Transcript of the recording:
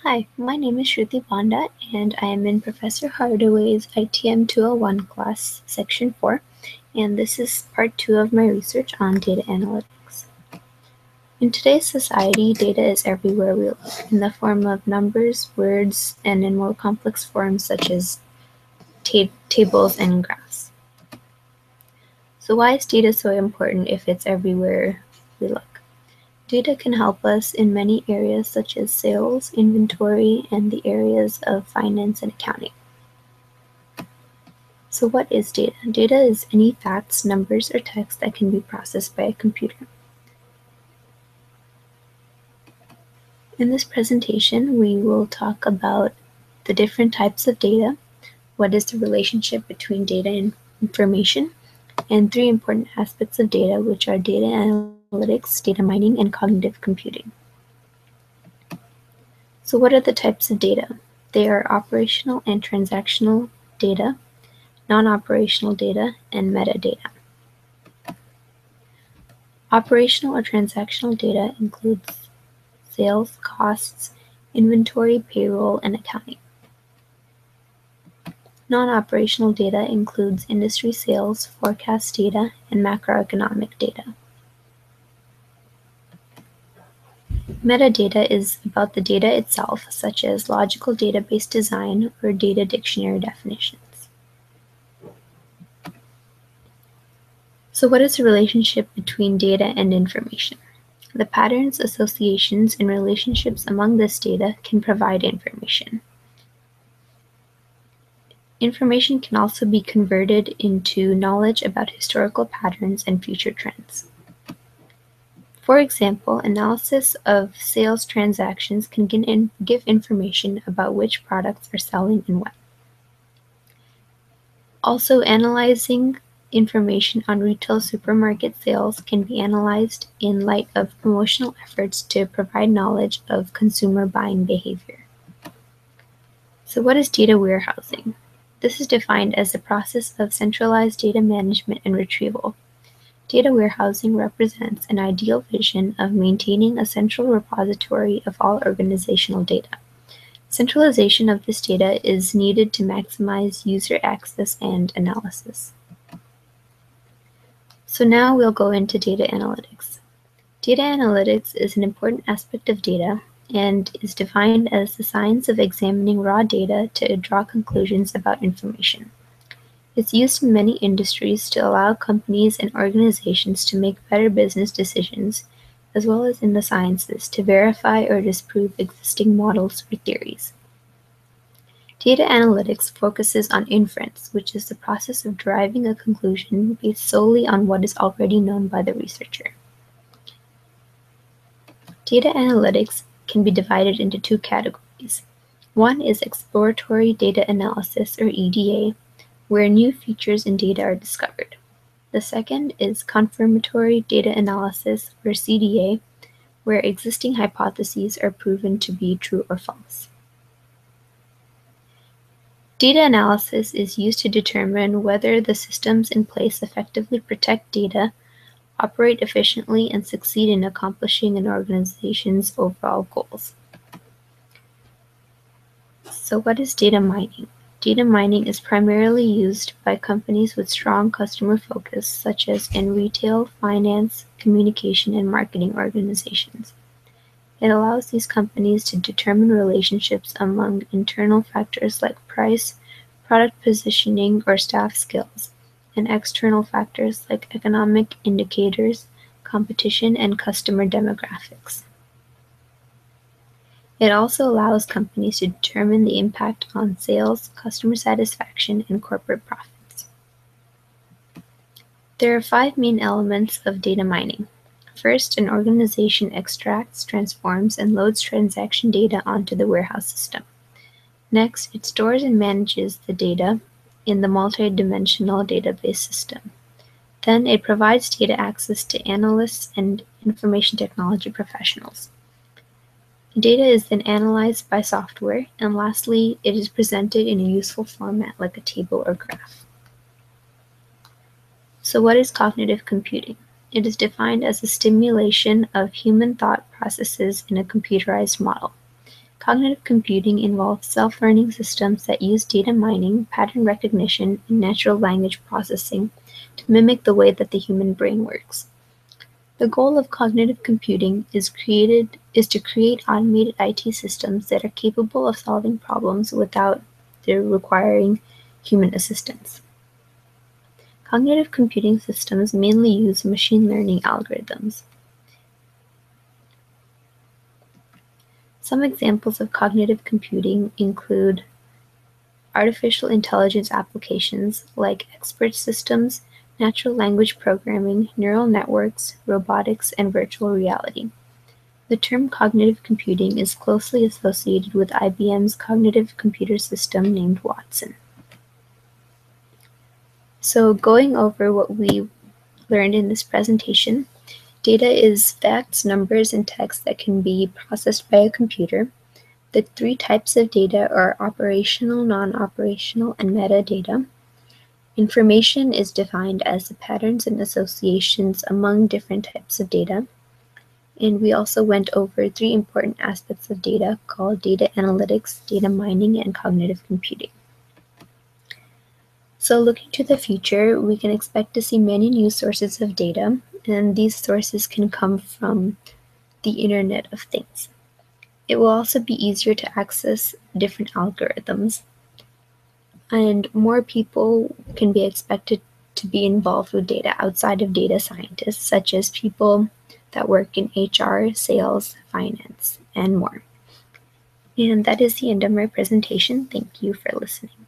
Hi, my name is Shruti Panda, and I am in Professor Hardaway's ITM 201 class, Section 4, and this is part 2 of my research on data analytics. In today's society, data is everywhere we look, in the form of numbers, words, and in more complex forms such as tables and graphs. So why is data so important if it's everywhere we look? Data can help us in many areas such as sales, inventory, and the areas of finance and accounting. So what is data? Data is any facts, numbers, or text that can be processed by a computer. In this presentation, we will talk about the different types of data, what is the relationship between data and information, and 3 important aspects of data, which are data analytics, data mining, and cognitive computing. So what are the types of data? They are operational and transactional data, non-operational data, and metadata. Operational or transactional data includes sales, costs, inventory, payroll, and accounting. Non-operational data includes industry sales, forecast data, and macroeconomic data. Metadata is about the data itself, such as logical database design or data dictionary definitions. So what is the relationship between data and information? The patterns, associations, and relationships among this data can provide information. Information can also be converted into knowledge about historical patterns and future trends. For example, analysis of sales transactions can give information about which products are selling and when. Also, analyzing information on retail supermarket sales can be analyzed in light of promotional efforts to provide knowledge of consumer buying behavior. So what is data warehousing? This is defined as the process of centralized data management and retrieval. Data warehousing represents an ideal vision of maintaining a central repository of all organizational data. Centralization of this data is needed to maximize user access and analysis. So now we'll go into data analytics. Data analytics is an important aspect of data and is defined as the science of examining raw data to draw conclusions about information. It's used in many industries to allow companies and organizations to make better business decisions, as well as in the sciences to verify or disprove existing models or theories. Data analytics focuses on inference, which is the process of deriving a conclusion based solely on what is already known by the researcher. Data analytics can be divided into 2 categories. One is exploratory data analysis, or EDA, where new features in data are discovered. The second is confirmatory data analysis, or CDA, where existing hypotheses are proven to be true or false. Data analysis is used to determine whether the systems in place effectively protect data, operate efficiently, and succeed in accomplishing an organization's overall goals. So what is data mining? Data mining is primarily used by companies with strong customer focus, such as in retail, finance, communication, and marketing organizations. It allows these companies to determine relationships among internal factors like price, product positioning, or staff skills, and external factors like economic indicators, competition, and customer demographics. It also allows companies to determine the impact on sales, customer satisfaction, and corporate profits. There are 5 main elements of data mining. First, an organization extracts, transforms, and loads transaction data onto the warehouse system. Next, it stores and manages the data in the multi-dimensional database system. Then it provides data access to analysts and information technology professionals. The data is then analyzed by software, and lastly, it is presented in a useful format like a table or graph. So what is cognitive computing? It is defined as the stimulation of human thought processes in a computerized model. Cognitive computing involves self-learning systems that use data mining, pattern recognition, and natural language processing to mimic the way that the human brain works. The goal of cognitive computing is to create automated IT systems that are capable of solving problems without requiring human assistance. Cognitive computing systems mainly use machine learning algorithms. Some examples of cognitive computing include artificial intelligence applications like expert systems, natural language programming, neural networks, robotics, and virtual reality. The term cognitive computing is closely associated with IBM's cognitive computer system named Watson. So going over what we learned in this presentation, data is facts, numbers, and text that can be processed by a computer. The three types of data are operational, non-operational, and metadata. Information is defined as the patterns and associations among different types of data. And we also went over three important aspects of data called data analytics, data mining, and cognitive computing. So looking to the future, we can expect to see many new sources of data, and these sources can come from the Internet of Things. It will also be easier to access different algorithms, and more people can be expected to be involved with data outside of data scientists, such as people that work in HR, sales, finance, and more. And that is the end of my presentation. Thank you for listening.